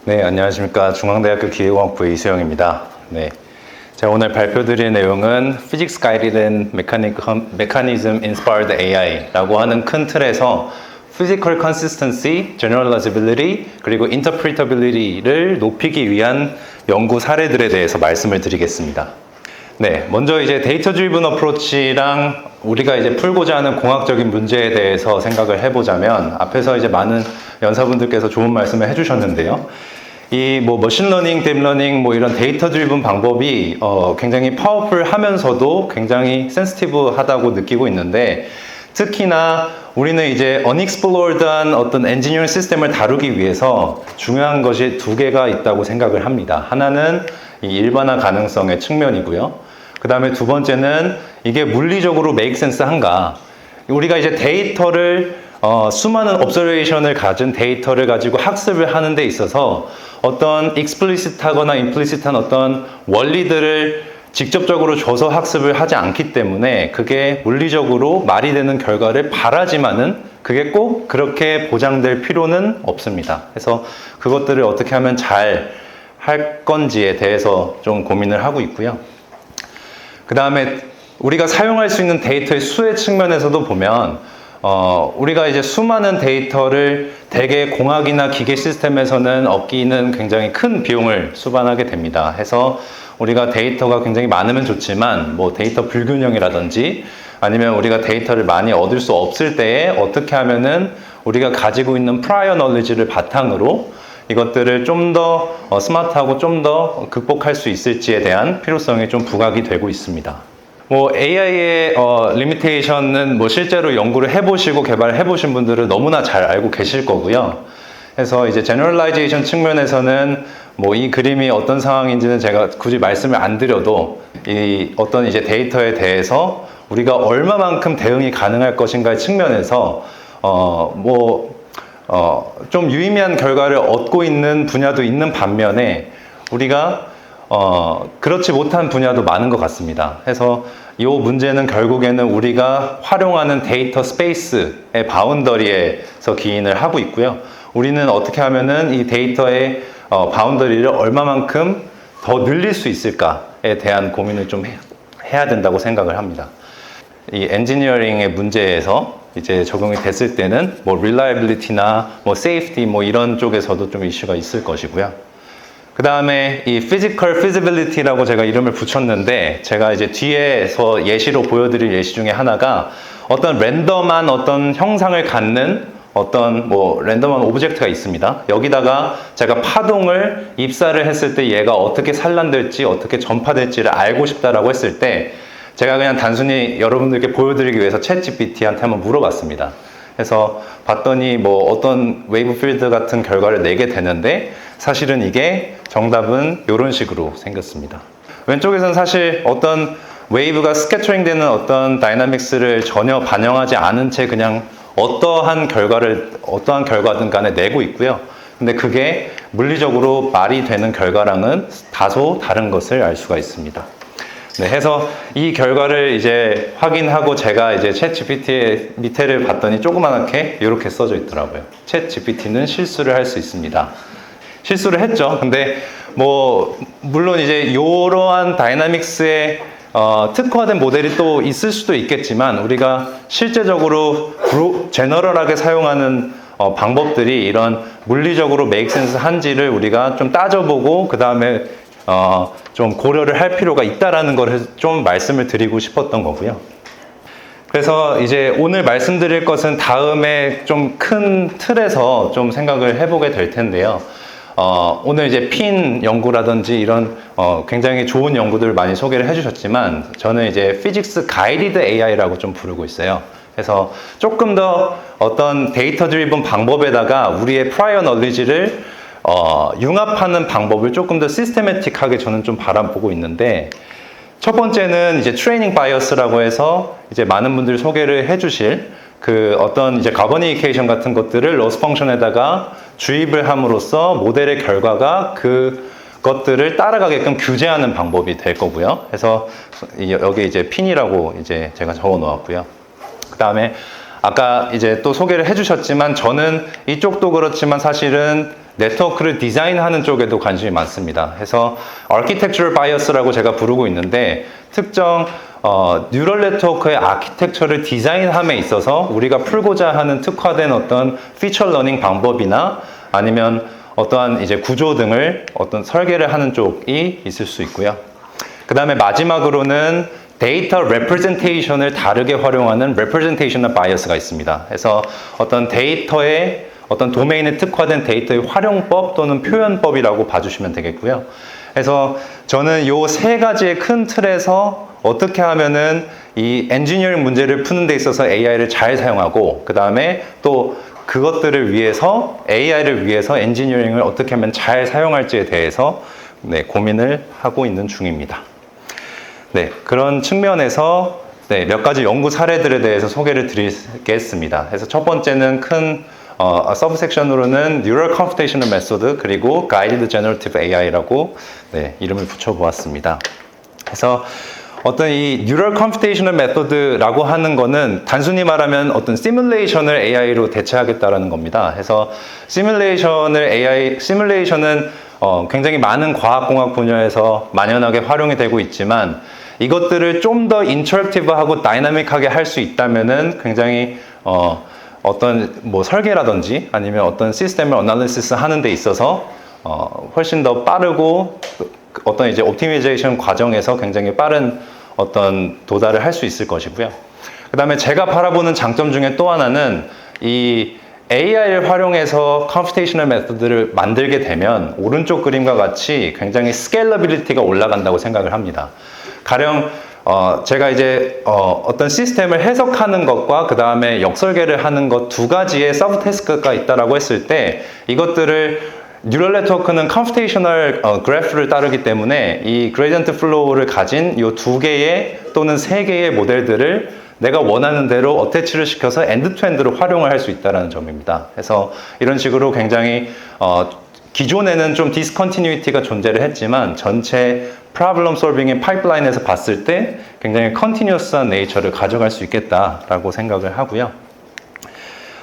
네, 안녕하십니까. 중앙대학교 기계공학부의 이수영입니다. 네, 제가 오늘 발표드릴 내용은 Physics Guided and Mechanism Inspired AI라고 하는 큰 틀에서 Physical Consistency, Generalizability, 그리고 Interpretability를 높이기 위한 연구 사례들에 대해서 말씀을 드리겠습니다. 네, 먼저 이제 데이터 드리븐 어프로치랑 우리가 이제 풀고자 하는 공학적인 문제에 대해서 생각을 해보자면, 앞에서 이제 많은 연사분들께서 좋은 말씀을 해주셨는데요. 이 머신러닝, 딥러닝 이런 데이터 드리븐 방법이 굉장히 파워풀하면서도 굉장히 센시티브하다고 느끼고 있는데, 특히나 우리는 이제 unexplored한 어떤 엔지니어링 시스템을 다루기 위해서 중요한 것이 두 개가 있다고 생각을 합니다. 하나는 이 일반화 가능성의 측면이고요. 그 다음에 두 번째는 이게 물리적으로 make sense 한가. 우리가 이제 데이터를 수많은 observation을 가진 데이터를 가지고 학습을 하는 데 있어서 어떤 explicit하거나 implicit한 어떤 원리들을 직접적으로 줘서 학습을 하지 않기 때문에 그게 물리적으로 말이 되는 결과를 바라지만은 그게 꼭 그렇게 보장될 필요는 없습니다. 그래서 그것들을 어떻게 하면 잘 할 건지에 대해서 좀 고민을 하고 있고요. 그 다음에 우리가 사용할 수 있는 데이터의 수의 측면에서도 보면 우리가 이제 수많은 데이터를 대개 공학이나 기계 시스템에서는 얻기는 굉장히 큰 비용을 수반하게 됩니다. 해서 우리가 데이터가 굉장히 많으면 좋지만 데이터 불균형이라든지 아니면 우리가 데이터를 많이 얻을 수 없을 때에 어떻게 하면은 우리가 가지고 있는 prior knowledge를 바탕으로 이것들을 좀 더 스마트하고 좀 더 극복할 수 있을지에 대한 필요성이 좀 부각이 되고 있습니다. AI의 리미테이션은 실제로 연구를 해보시고 개발을 해보신 분들은 너무나 잘 알고 계실 거고요. 그래서 이제 제너럴라이제이션 측면에서는 이 그림이 어떤 상황인지는 제가 굳이 말씀을 안 드려도 이 어떤 이제 데이터에 대해서 우리가 얼마만큼 대응이 가능할 것인가의 측면에서 좀 유의미한 결과를 얻고 있는 분야도 있는 반면에 우리가 그렇지 못한 분야도 많은 것 같습니다. 그래서 이 문제는 결국에는 우리가 활용하는 데이터 스페이스의 바운더리에서 기인을 하고 있고요. 우리는 어떻게 하면은 이 데이터의 바운더리를 얼마만큼 더 늘릴 수 있을까에 대한 고민을 좀 해야 된다고 생각을 합니다. 이 엔지니어링의 문제에서 이제 적용이 됐을 때는 reliability나 safety 이런 쪽에서도 좀 이슈가 있을 것이고요. 그 다음에 이 physical feasibility라고 제가 이름을 붙였는데, 제가 이제 뒤에서 예시로 보여드릴 예시 중에 하나가 어떤 랜덤한 어떤 형상을 갖는 어떤 랜덤한 오브젝트가 있습니다. 여기다가 제가 파동을 입사를 했을 때 얘가 어떻게 산란될지 어떻게 전파될지를 알고 싶다라고 했을 때 제가 그냥 단순히 여러분들께 보여드리기 위해서 챗GPT한테 한번 물어봤습니다. 그래서 봤더니 어떤 웨이브 필드 같은 결과를 내게 되는데, 사실은 이게 정답은 이런 식으로 생겼습니다. 왼쪽에서는 사실 어떤 웨이브가 스캐터링 되는 어떤 다이나믹스를 전혀 반영하지 않은 채 그냥 어떠한 결과든 간에 내고 있고요. 근데 그게 물리적으로 말이 되는 결과랑은 다소 다른 것을 알 수가 있습니다. 네, 해서 이 결과를 이제 확인하고 제가 이제 챗 GPT의 밑에를 봤더니 조그맣게 이렇게 써져 있더라고요. 챗 GPT는 실수를 할 수 있습니다. 실수를 했죠. 근데 물론 이제 이러한 다이나믹스의 특화된 모델이 또 있을 수도 있겠지만, 우리가 실제적으로 제너럴하게 사용하는 방법들이 이런 물리적으로 메이크 센스 한지를 우리가 좀 따져보고 그 다음에 좀 고려를 할 필요가 있다라는 걸 좀 말씀을 드리고 싶었던 거고요. 그래서 이제 오늘 말씀드릴 것은 다음에 좀 큰 틀에서 좀 생각을 해보게 될 텐데요. 오늘 이제 핀 연구라든지 이런 굉장히 좋은 연구들을 많이 소개를 해주셨지만, 저는 이제 Physics Guided AI라고 좀 부르고 있어요. 그래서 조금 더 어떤 데이터 드리븐 방법에다가 우리의 prior knowledge를 융합하는 방법을 조금 더 시스테매틱하게 저는 좀 바라보고 있는데, 첫 번째는 이제 트레이닝 바이어스라고 해서 이제 많은 분들이 소개를 해주실 그 어떤 이제 커뮤니케이션 같은 것들을 로스 펑션에다가 주입을 함으로써 모델의 결과가 그 것들을 따라가게끔 규제하는 방법이 될 거고요. 그래서 여기 이제 핀이라고 이제 제가 적어 놓았고요. 그 다음에 아까 이제 또 소개를 해주셨지만, 저는 이쪽도 그렇지만 사실은 네트워크를 디자인하는 쪽에도 관심이 많습니다. 그래서 Architectural Bias라고 제가 부르고 있는데 특정 뉴럴 네트워크의 아키텍처를 디자인함에 있어서 우리가 풀고자 하는 특화된 어떤 피처 러닝 방법이나 아니면 어떠한 이제 구조 등을 어떤 설계를 하는 쪽이 있을 수 있고요. 그 다음에 마지막으로는 데이터 레프레젠테이션을 다르게 활용하는 representational bias가 있습니다. 그래서 어떤 데이터의 어떤 도메인에 특화된 데이터의 활용법 또는 표현법이라고 봐주시면 되겠고요. 그래서 저는 이 세 가지의 큰 틀에서 어떻게 하면은 이 엔지니어링 문제를 푸는 데 있어서 AI를 잘 사용하고 그 다음에 또 그것들을 위해서 AI를 위해서 엔지니어링을 어떻게 하면 잘 사용할지에 대해서 고민을 하고 있는 중입니다. 그런 측면에서 몇 가지 연구 사례들에 대해서 소개를 드리겠습니다. 그래서 첫 번째는 큰 서브 섹션으로는 Neural Computational Method 그리고 Guided Generative AI라고 이름을 붙여보았습니다. 그래서 어떤 이 Neural Computational Method라고 하는 거는 단순히 말하면 어떤 시뮬레이션을 AI로 대체하겠다라는 겁니다. 그래서 시뮬레이션은 굉장히 많은 과학공학 분야에서 만연하게 활용이 되고 있지만 이것들을 좀 더 인터랙티브하고 다이나믹하게 할 수 있다면은 굉장히 어떤 뭐 설계라든지 아니면 어떤 시스템을 어널리시스 하는 데 있어서 훨씬 더 빠르고 어떤 이제 옵티미제이션 과정에서 굉장히 빠른 어떤 도달을 할 수 있을 것이고요. 그 다음에 제가 바라보는 장점 중에 또 하나는 이 AI를 활용해서 컴퓨테이셔널 메소드를 만들게 되면 오른쪽 그림과 같이 굉장히 스케일러빌리티가 올라간다고 생각을 합니다. 가령 제가 이제 어떤 시스템을 해석하는 것과 그 다음에 역설계를 하는 것 두 가지의 서브 태스크가 있다라고 했을 때 이것들을 뉴럴 네트워크는 컴퓨테이셔널 그래프를 따르기 때문에 이 그레디언트 플로우를 가진 이 두 개의 또는 세 개의 모델들을 내가 원하는 대로 어태치를 시켜서 엔드 투 엔드로 활용을 할 수 있다는 점입니다. 그래서 이런 식으로 굉장히 기존에는 좀 디스컨티뉴이티가 존재를 했지만 전체 프로블럼 솔빙의 파이프라인에서 봤을 때 굉장히 컨티뉴어스한 네이처를 가져갈 수 있겠다라고 생각을 하고요.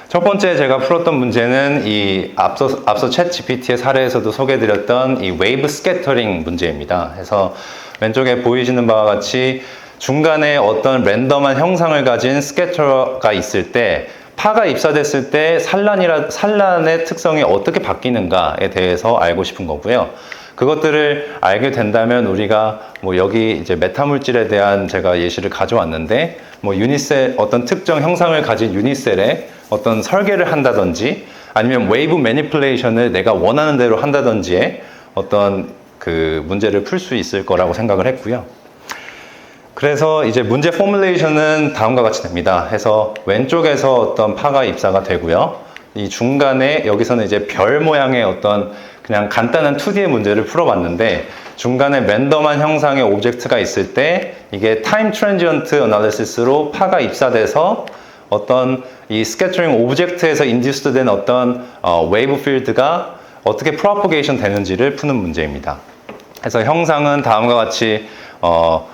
첫 번째 제가 풀었던 문제는 이 앞서 챗 GPT의 사례에서도 소개해드렸던 이 웨이브 스캐터링 문제입니다. 그래서 왼쪽에 보이시는 바와 같이 중간에 어떤 랜덤한 형상을 가진 스캐터가 있을 때 파가 입사됐을 때 산란의 특성이 어떻게 바뀌는가에 대해서 알고 싶은 거고요. 그것들을 알게 된다면 우리가 뭐 여기 이제 메타물질에 대한 제가 예시를 가져왔는데 뭐 유니셀 어떤 특정 형상을 가진 유니셀에 어떤 설계를 한다든지 아니면 웨이브 매니플레이션을 내가 원하는 대로 한다든지의 어떤 그 문제를 풀 수 있을 거라고 생각을 했고요. 그래서 이제 문제 포뮬레이션은 다음과 같이 됩니다. 해서 왼쪽에서 어떤 파가 입사가 되고요. 이 중간에 여기서는 이제 별 모양의 어떤 그냥 간단한 2D의 문제를 풀어봤는데 중간에 랜덤한 형상의 오브젝트가 있을 때 이게 타임 트랜지언트 어널리시스로 파가 입사돼서 어떤 이 스캐터링 오브젝트에서 인듀스드 된 어떤 웨이브 필드가 어떻게 프로퍼게이션 되는지를 푸는 문제입니다. 그래서 형상은 다음과 같이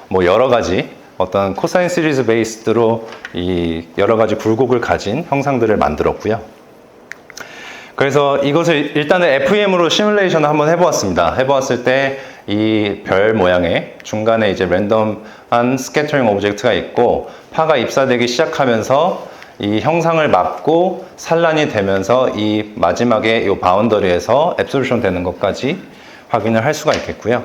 뭐 여러 가지 어떤 코사인 시리즈 베이스드로 이 여러 가지 굴곡을 가진 형상들을 만들었고요. 그래서 이것을 일단은 FEM으로 시뮬레이션을 한번 해보았습니다. 해보았을 때 이 별 모양의 중간에 이제 랜덤한 스캐터링 오브젝트가 있고 파가 입사되기 시작하면서 이 형상을 맞고 산란이 되면서 이 마지막에 이 바운더리에서 앱솔루션 되는 것까지 확인을 할 수가 있겠고요.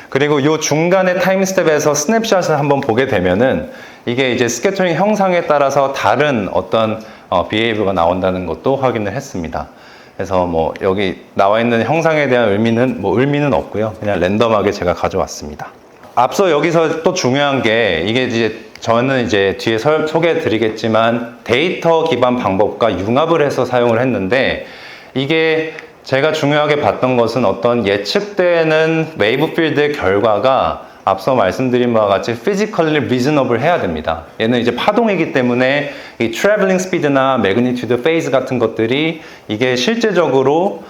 그리고 이 중간의 타임 스텝에서 스냅샷을 한번 보게 되면은 이게 이제 스캐터링 형상에 따라서 다른 어떤 비헤이브가 나온다는 것도 확인을 했습니다. 그래서 뭐 여기 나와 있는 형상에 대한 의미는 없고요. 그냥 랜덤하게 제가 가져왔습니다. 앞서 여기서 또 중요한 게 이게 이제 저는 이제 뒤에 소개해 드리겠지만 데이터 기반 방법과 융합을 해서 사용을 했는데 이게 제가 중요하게 봤던 것은 어떤 예측되는 웨이브 필드의 결과가 앞서 말씀드린 바와 같이 physically reasonable 해야 됩니다. 얘는 이제 파동이기 때문에 이 traveling speed나 magnitude phase 같은 것들이 이게 실제적으로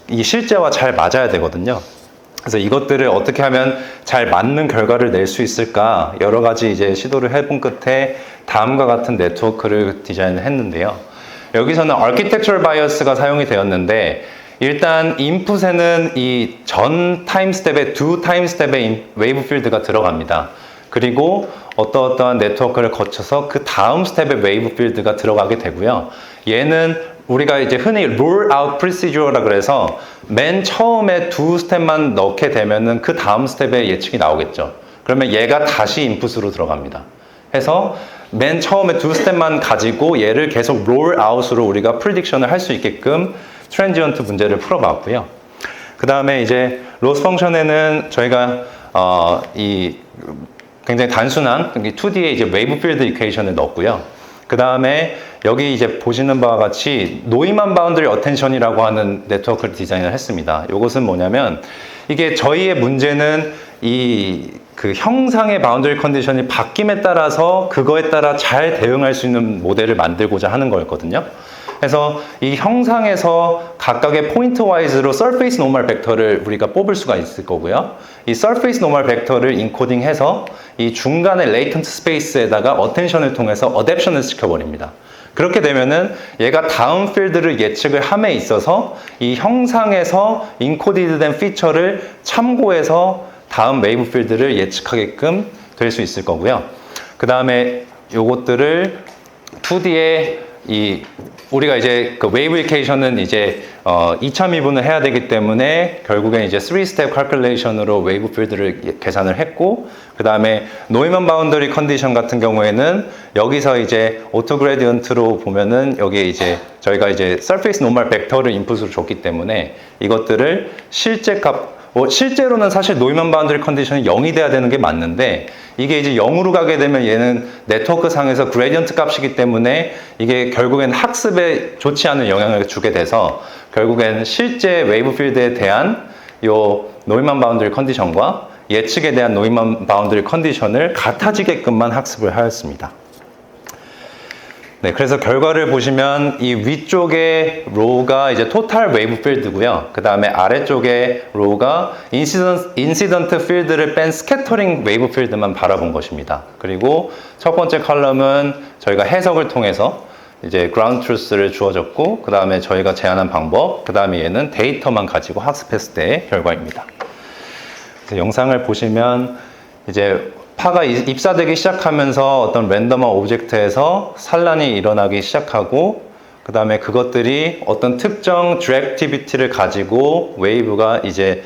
이 실제와 잘 맞아야 되거든요. 그래서 이것들을 어떻게 하면 잘 맞는 결과를 낼 수 있을까 여러 가지 이제 시도를 해본 끝에 다음과 같은 네트워크를 디자인을 했는데요. 여기서는 architectural bias가 사용이 되었는데 일단 인풋에는 이 전 타임 스텝에 두 타임 스텝의 웨이브 필드가 들어갑니다. 그리고 어떠한 네트워크를 거쳐서 그 다음 스텝의 웨이브 필드가 들어가게 되고요. 얘는 우리가 이제 흔히 roll out procedure라 그래서 맨 처음에 두 스텝만 넣게 되면은 그 다음 스텝에 예측이 나오겠죠. 그러면 얘가 다시 인풋으로 들어갑니다. 해서 맨 처음에 두 스텝만 가지고 얘를 계속 roll out으로 우리가 prediction을 할 수 있게끔 트랜지언트 문제를 풀어봤고요. 그 다음에 이제 로스 펑션에는 저희가 이 굉장히 단순한 2D의 이제 웨이브 필드 이퀘이션을 넣었고요. 그 다음에 여기 이제 보시는 바와 같이 노이만 바운더리 어텐션이라고 하는 네트워크를 디자인을 했습니다. 이것은 뭐냐면 이게 저희의 문제는 이 그 형상의 바운더리 컨디션이 바뀜에 따라서 그거에 따라 잘 대응할 수 있는 모델을 만들고자 하는 거였거든요. 그래서 이 형상에서 각각의 포인트 와이즈로 서페이스 노멀 벡터를 우리가 뽑을 수가 있을 거고요. 이 서페이스 노멀 벡터를 인코딩해서 이 중간에 레이턴트 스페이스에다가 어텐션을 통해서 어댑션을 시켜버립니다. 그렇게 되면은 얘가 다음 필드를 예측을 함에 있어서 이 형상에서 인코디드된 피처를 참고해서 다음 웨이브 필드를 예측하게끔 될 수 있을 거고요. 그 다음에 요것들을 2D에 우리가 이제 그 웨이브 이케이션은 이제 2차 미분을 해야 되기 때문에 결국엔 이제 3스텝 칼큘레이션으로 웨이브 필드를 계산을 했고, 그 다음에 노이먼 바운더리 컨디션 같은 경우에는 여기서 이제 오토 그레디언트로 보면은 여기에 이제 저희가 이제 서페이스 노멀 벡터를 인풋으로 줬기 때문에 이것들을 실제 값, 실제로는 사실 노이먼 바운더리 컨디션이 0이 돼야 되는 게 맞는데 이게 이제 0으로 가게 되면 얘는 네트워크 상에서 그레디언트 값이기 때문에 이게 결국엔 학습에 좋지 않은 영향을 주게 돼서 결국엔 실제 웨이브 필드에 대한 요 노이먼 바운더리 컨디션과 예측에 대한 노이먼 바운더리 컨디션을 같아지게끔만 학습을 하였습니다. 네, 그래서 결과를 보시면 이 위쪽에 로우가 이제 토탈 웨이브 필드고요. 그 다음에 아래쪽에 로우가 인시던트 필드를 뺀 스캐터링 웨이브 필드만 바라본 것입니다. 그리고 첫 번째 컬럼은 저희가 해석을 통해서 이제 그라운드 트루스를 주어졌고, 그 다음에 저희가 제안한 방법, 그 다음에 얘는 데이터만 가지고 학습했을 때의 결과입니다. 그래서 영상을 보시면 이제 파가 입사되기 시작하면서 어떤 랜덤한 오브젝트에서 산란이 일어나기 시작하고, 그 다음에 그것들이 어떤 특정 디렉티비티를 가지고 웨이브가 이제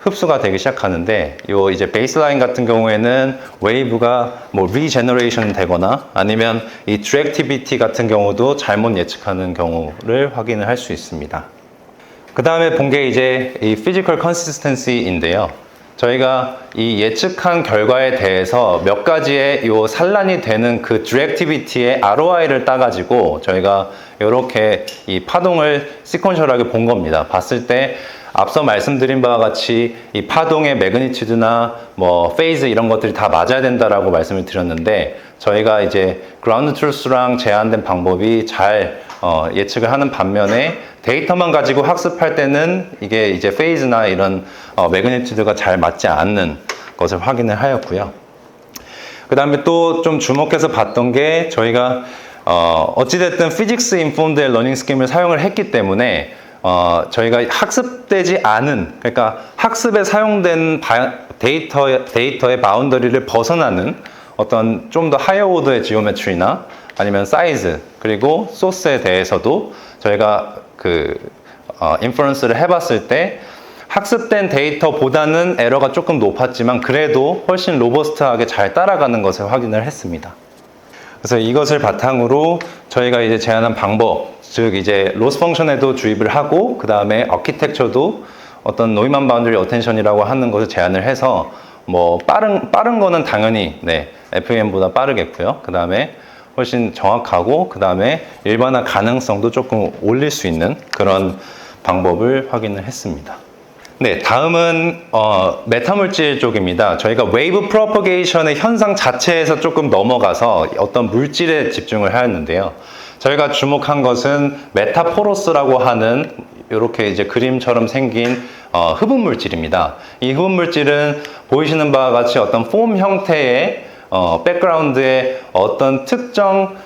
흡수가 되기 시작하는데, 요 이제 베이스라인 같은 경우에는 웨이브가 뭐 리제너레이션 되거나 아니면 이 디렉티비티 같은 경우도 잘못 예측하는 경우를 확인을 할 수 있습니다. 그 다음에 본 게 이제 이 피지컬 컨시스턴시인데요. 저희가 이 예측한 결과에 대해서 몇 가지의 요 산란이 되는 그 디렉티비티의 ROI를 따가지고 저희가 이렇게 이 파동을 시퀀셜하게 본 겁니다. 봤을 때 앞서 말씀드린 바와 같이 이 파동의 매그니튜드나 뭐 페이즈 이런 것들이 다 맞아야 된다라고 말씀을 드렸는데, 저희가 이제 그라운드 트루스랑 제안된 방법이 잘 예측을 하는 반면에 데이터만 가지고 학습할 때는 이게 이제 페이즈나 이런 매그니튜드가 잘 맞지 않는 것을 확인을 하였고요. 그 다음에 또 좀 주목해서 봤던 게 저희가 어찌됐든 피직스 인폼드 러닝 스킴을 사용을 했기 때문에 저희가 학습되지 않은, 그러니까 학습에 사용된 데이터의 바운더리를 벗어나는 어떤 좀 더 하이어 오더의 지오메트리나 아니면 사이즈, 그리고 소스에 대해서도 저희가 인퍼런스를 해봤을 때 학습된 데이터보다는 에러가 조금 높았지만 그래도 훨씬 로버스트하게 잘 따라가는 것을 확인을 했습니다. 그래서 이것을 바탕으로 저희가 이제 제안한 방법, 즉 이제 로스 펑션에도 주입을 하고, 그 다음에 아키텍처도 어떤 노이만 바운더리 어텐션이라고 하는 것을 제안을 해서 뭐 빠른 거는 당연히 FEM보다 빠르겠고요. 그 다음에 훨씬 정확하고, 그 다음에 일반화 가능성도 조금 올릴 수 있는 그런 방법을 확인을 했습니다. 네, 다음은 메타물질 쪽입니다. 저희가 웨이브 프로퍼게이션의 현상 자체에서 조금 넘어가서 어떤 물질에 집중을 하였는데요. 저희가 주목한 것은 메타포로스라고 하는 이렇게 이제 그림처럼 생긴 흡음 물질입니다. 이 흡음 물질은 보이시는 바와 같이 어떤 폼 형태의 백그라운드에 어떤 특정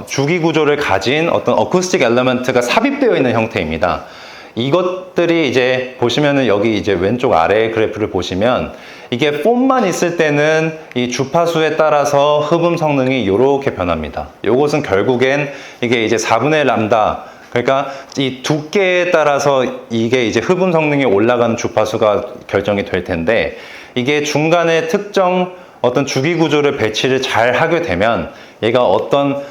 주기 구조를 가진 어떤 어쿠스틱 엘리먼트가 삽입되어 있는 형태입니다. 이것들이 이제 보시면은 여기 이제 왼쪽 아래 그래프를 보시면 이게 폼만 있을 때는 이 주파수에 따라서 흡음 성능이 이렇게 변합니다. 요것은 결국엔 이게 이제 4분의 1 람다, 그러니까 이 두께에 따라서 이게 이제 흡음 성능이 올라가는 주파수가 결정이 될 텐데, 이게 중간에 특정 어떤 주기 구조를 배치를 잘 하게 되면 얘가 어떤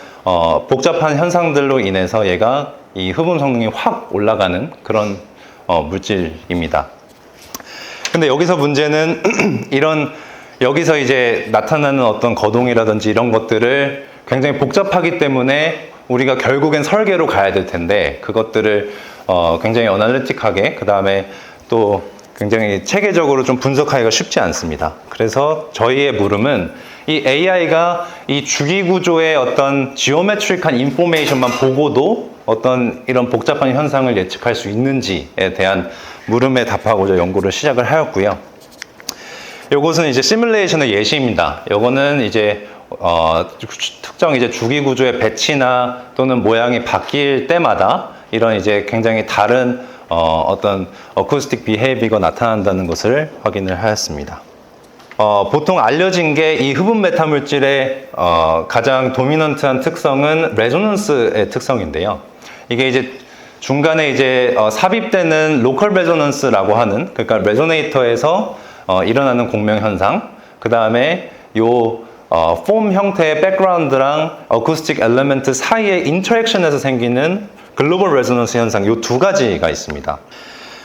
복잡한 현상들로 인해서 얘가 이 흡음 성능이 확 올라가는 그런 물질입니다. 근데 여기서 문제는 여기서 이제 나타나는 어떤 거동이라든지 이런 것들을 굉장히 복잡하기 때문에 우리가 결국엔 설계로 가야 될 텐데, 그것들을 굉장히 어널리틱하게, 그 다음에 또 굉장히 체계적으로 좀 분석하기가 쉽지 않습니다. 그래서 저희의 물음은 이 AI가 이 주기 구조의 어떤 지오메트릭한 인포메이션만 보고도 어떤 이런 복잡한 현상을 예측할 수 있는지에 대한 물음에 답하고자 연구를 시작을 하였고요. 요것은 이제 시뮬레이션의 예시입니다. 요거는 이제 특정 이제 주기 구조의 배치나 또는 모양이 바뀔 때마다 이런 이제 굉장히 다른 어떤 어쿠스틱 비헤이비가 나타난다는 것을 확인을 하였습니다. 보통 알려진 게 이 흡음 메타 물질의 가장 도미넌트한 특성은 레조넌스의 특성인데요. 이게 이제 중간에 이제 삽입되는 로컬 레조넌스라고 하는, 그러니까 레조네이터에서 일어나는 공명 현상, 그 다음에 요 폼 형태의 백그라운드랑 어쿠스틱 엘리먼트 사이의 인터랙션에서 생기는 글로벌 레조넌스 현상, 요 두 가지가 있습니다.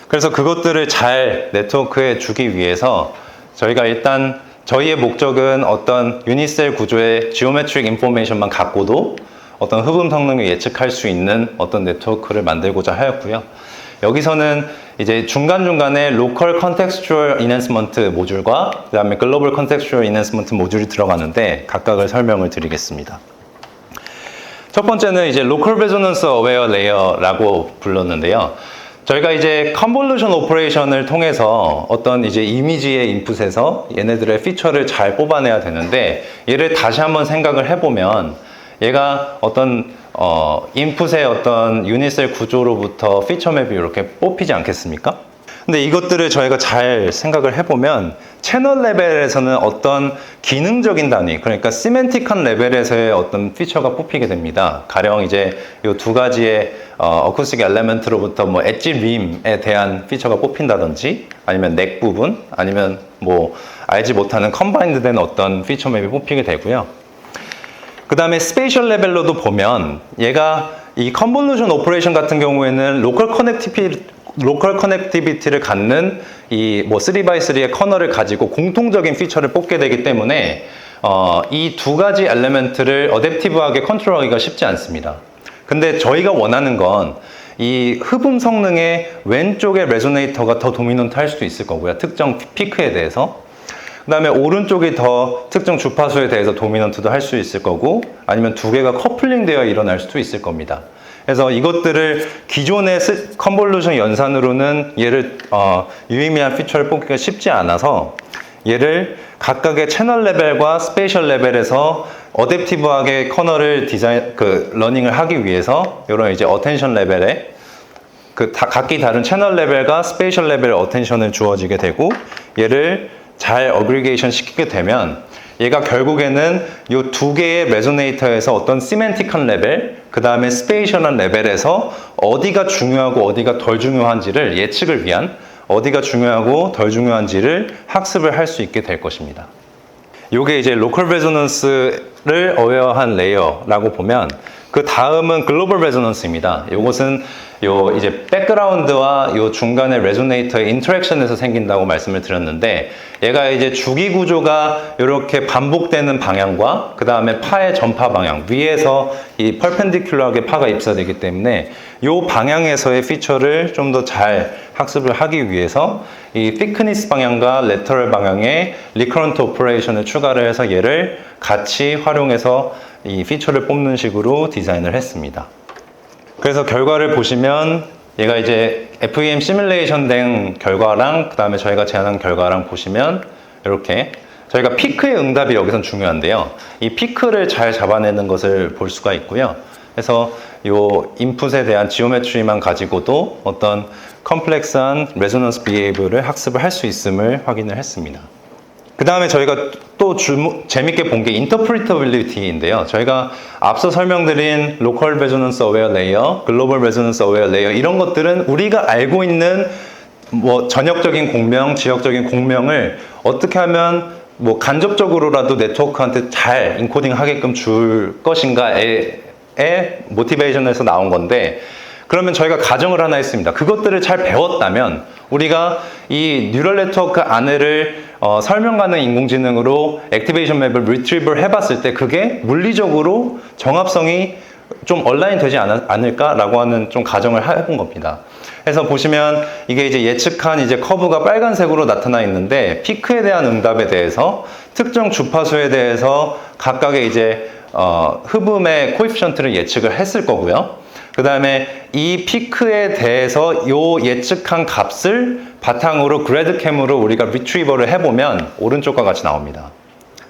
그래서 그것들을 잘 네트워크에 주기 위해서 저희가 일단 저희의 목적은 어떤 유니셀 구조의 지오메트릭 인포메이션만 갖고도 어떤 흡음 성능을 예측할 수 있는 어떤 네트워크를 만들고자 하였고요. 여기서는 이제 중간중간에 로컬 컨텍스추얼 이낸스먼트 모듈과 그 다음에 글로벌 컨텍스추얼 이낸스먼트 모듈이 들어가는데 각각을 설명을 드리겠습니다. 첫 번째는 이제 로컬 레조넌스 어웨어 레이어라고 불렀는데요. 저희가 이제 컨볼루션 오퍼레이션을 통해서 어떤 이제 이미지의 인풋에서 얘네들의 피처를 잘 뽑아내야 되는데, 얘를 다시 한번 생각을 해보면 얘가 어떤 인풋의 어떤 유니셀 구조로부터 피처 맵이 이렇게 뽑히지 않겠습니까? 근데 이것들을 저희가 잘 생각을 해보면 채널 레벨에서는 어떤 기능적인 단위, 그러니까 시멘틱한 레벨에서의 어떤 피처가 뽑히게 됩니다. 가령 이제 이 두 가지의 어쿠스틱 엘리먼트로부터 뭐 엣지 림에 대한 피처가 뽑힌다든지, 아니면 넥 부분, 아니면 뭐 알지 못하는 컨바인드 된 어떤 피처 맵이 뽑히게 되고요. 그 다음에 스페이셜 레벨로도 보면 얘가 이 컨볼루션 오퍼레이션 같은 경우에는 로컬 커넥티비티를 갖는 이 뭐 3x3의 커널을 가지고 공통적인 피처를 뽑게 되기 때문에 이 두 가지 엘리멘트를 어댑티브하게 컨트롤하기가 쉽지 않습니다. 근데 저희가 원하는 건 이 흡음 성능의 왼쪽의 레조네이터가 더 도미넌트 할 수도 있을 거고요. 특정 피크에 대해서. 그 다음에 오른쪽이 더 특정 주파수에 대해서 도미넌트도 할 수 있을 거고, 아니면 두 개가 커플링 되어 일어날 수도 있을 겁니다. 그래서 이것들을 기존의 컨볼루션 연산으로는 얘를 유의미한 피처를 뽑기가 쉽지 않아서 얘를 각각의 채널 레벨과 스페이셜 레벨에서 어댑티브하게 커널을 러닝을 하기 위해서 이런 이제 어텐션 레벨에 각기 다른 채널 레벨과 스페이셜 레벨 어텐션을 주어지게 되고, 얘를 잘 어그리게이션 시키게 되면 얘가 결국에는 이 두 개의 레조네이터에서 어떤 시멘틱한 레벨, 그 다음에 스페이셜한 레벨에서 어디가 중요하고 어디가 덜 중요한지를 예측을 위한, 어디가 중요하고 덜 중요한지를 학습을 할 수 있게 될 것입니다. 요게 이제 로컬 레조넌스를 어웨어한 레이어라고 보면, 그 다음은 글로벌 레조넌스입니다. 요것은 요 이제 백그라운드와 요 중간의 레조네이터의 인터랙션에서 생긴다고 말씀을 드렸는데, 얘가 이제 주기 구조가 이렇게 반복되는 방향과 그 다음에 파의 전파 방향, 위에서 이 펄펜디큘러하게 파가 입사되기 때문에 요 방향에서의 피처를 좀 더 잘 학습을 하기 위해서 이 thickness 방향과 lateral 방향에 recurrent operation을 추가를 해서 얘를 같이 활용해서 이 피처를 뽑는 식으로 디자인을 했습니다. 그래서 결과를 보시면 얘가 이제 FEM 시뮬레이션 된 결과랑 그 다음에 저희가 제안한 결과랑 보시면 이렇게 저희가 피크의 응답이 여기선 중요한데요. 이 피크를 잘 잡아내는 것을 볼 수가 있고요. 그래서 요 인풋에 대한 지오메트리만 가지고도 어떤 컴플렉스한 레조넌스 비헤이브를 학습을 할 수 있음을 확인을 했습니다. 그 다음에 저희가 또 재밌게 본 게 인터프리터빌리티인데요. 저희가 앞서 설명드린 로컬 레조넌스 어웨어 레이어, 글로벌 레조넌스 어웨어 레이어 이런 것들은 우리가 알고 있는 뭐 전역적인 공명, 지역적인 공명을 어떻게 하면 뭐 간접적으로라도 네트워크한테 잘 인코딩 하게끔 줄 것인가의 모티베이션에서 나온 건데, 그러면 저희가 가정을 하나 했습니다. 그것들을 잘 배웠다면 우리가 이 뉴럴 네트워크 안에를 설명 가능 인공지능으로 액티베이션 맵을 리트리브를 해봤을 때 그게 물리적으로 정합성이 좀 얼라인 되지 않을까라고 하는 좀 가정을 해본 겁니다. 그래서 보시면 이게 이제 예측한 이제 커브가 빨간색으로 나타나 있는데, 피크에 대한 응답에 대해서 특정 주파수에 대해서 각각의 이제 흡음의 코에피션트를 예측을 했을 거고요. 그 다음에 이 피크에 대해서 요 예측한 값을 바탕으로 그래드캠으로 우리가 리트리버를 해보면 오른쪽과 같이 나옵니다.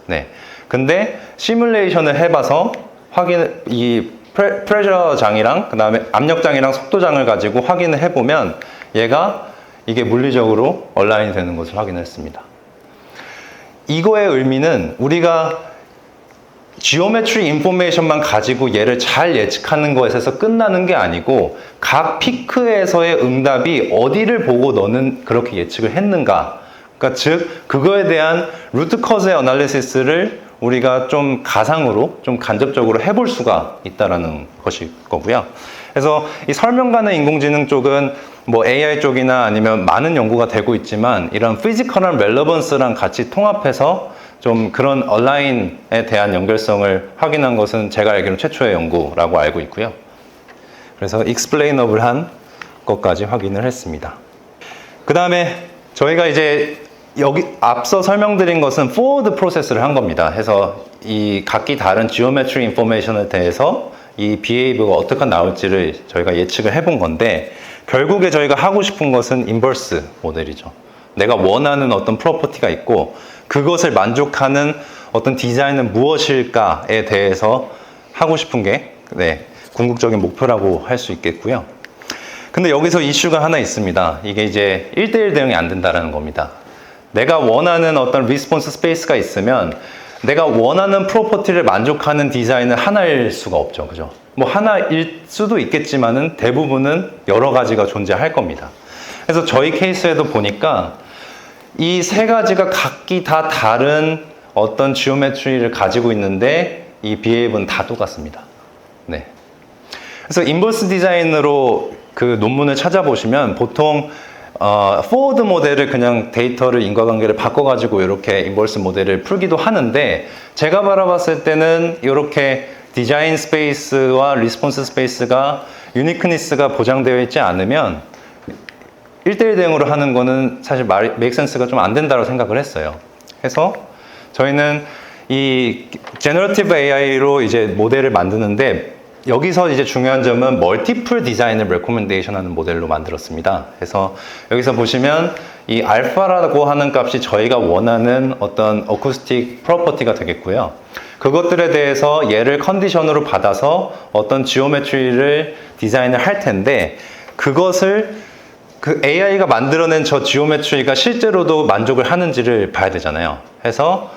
네. 근데 시뮬레이션을 해봐서 이 프레셔 장이랑 그 다음에 압력 장이랑 속도 장을 가지고 확인을 해보면 이게 물리적으로 얼라인이 되는 것을 확인했습니다. 이거의 의미는 우리가 지오메트리 인포메이션만 가지고 얘를 잘 예측하는 것에서 끝나는 게 아니고 각 피크에서의 응답이 어디를 보고 너는 그렇게 예측을 했는가, 그러니까 즉 그거에 대한 루트 커즈의 어널리시스를 우리가 좀 가상으로 좀 간접적으로 해볼 수가 있다라는 것일 거고요. 그래서 이 설명 가능 인공지능 쪽은 뭐 AI 쪽이나 아니면 많은 연구가 되고 있지만 이런 피지컬한 relevance 랑 같이 통합해서 좀 그런 얼라인에 대한 연결성을 확인한 것은 제가 알기로는 최초의 연구라고 알고 있고요. 그래서 explainable한 것까지 확인을 했습니다. 그 다음에 저희가 이제 여기 앞서 설명드린 것은 forward 프로세스를 한 겁니다. 해서 이 각기 다른 geometry information에 대해서 이 behavior가 어떻게 나올지를 저희가 예측을 해본 건데, 결국에 저희가 하고 싶은 것은 인버스 모델이죠. 내가 원하는 어떤 프로퍼티가 있고 그것을 만족하는 어떤 디자인은 무엇일까에 대해서 하고 싶은 게 궁극적인 목표라고 할 수 있겠고요. 근데 여기서 이슈가 하나 있습니다. 이게 이제 1대1 대응이 안 된다는 겁니다. 내가 원하는 어떤 리스폰스 스페이스가 있으면 내가 원하는 프로퍼티를 만족하는 디자인은 하나일 수가 없죠. 그죠? 뭐 하나일 수도 있겠지만은 대부분은 여러 가지가 존재할 겁니다. 그래서 저희 케이스에도 보니까 이 세 가지가 각기 다 다른 어떤 지오메트리를 가지고 있는데 이 비헤이브는 다 똑같습니다. 네. 그래서 인버스 디자인으로 그 논문을 찾아보시면 보통 포워드 모델을 그냥 데이터를 인과관계를 바꿔가지고 이렇게 인버스 모델을 풀기도 하는데, 제가 바라봤을 때는 이렇게 디자인 스페이스와 리스폰스 스페이스가 유니크니스가 보장되어 있지 않으면 1대1 대응으로 하는 거는 사실 메이크 센스가 좀 안 된다고 생각을 했어요. 그래서 저희는 이 제너러티브 AI로 이제 모델을 만드는데, 여기서 이제 중요한 점은 멀티플 디자인을 레코멘데이션 하는 모델로 만들었습니다. 그래서 여기서 보시면 이 알파라고 하는 값이 저희가 원하는 어떤 어쿠스틱 프로퍼티가 되겠고요. 그것들에 대해서 얘를 컨디션으로 받아서 어떤 지오메트리를 디자인을 할 텐데, 그것을 그 AI가 만들어낸 저 지오메트리가 실제로도 만족을 하는지를 봐야 되잖아요. 해서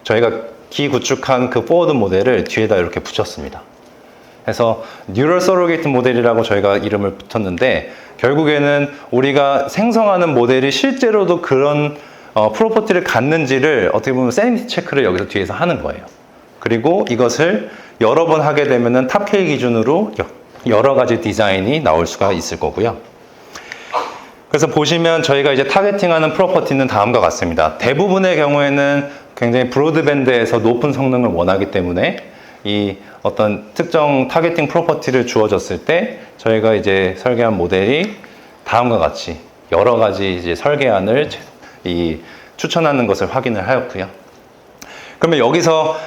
저희가 기구축한 그 포워드 모델을 뒤에다 이렇게 붙였습니다. 그래서 뉴럴 서로게이트 모델이라고 저희가 이름을 붙였는데, 결국에는 우리가 생성하는 모델이 실제로도 그런 프로퍼티를 갖는지를 어떻게 보면 세니티 체크를 여기서 뒤에서 하는 거예요. 그리고 이것을 여러 번 하게 되면은 탑K 기준으로 여러 가지 디자인이 나올 수가 있을 거고요. 그래서 보시면 저희가 이제 타겟팅하는 프로퍼티는 다음과 같습니다. 대부분의 경우에는 굉장히 브로드밴드에서 높은 성능을 원하기 때문에 이 어떤 특정 타겟팅 프로퍼티를 주어졌을 때 저희가 이제 설계한 모델이 다음과 같이 여러 가지 이제 설계안을 추천하는 것을 확인을 하였고요. 그러면 여기서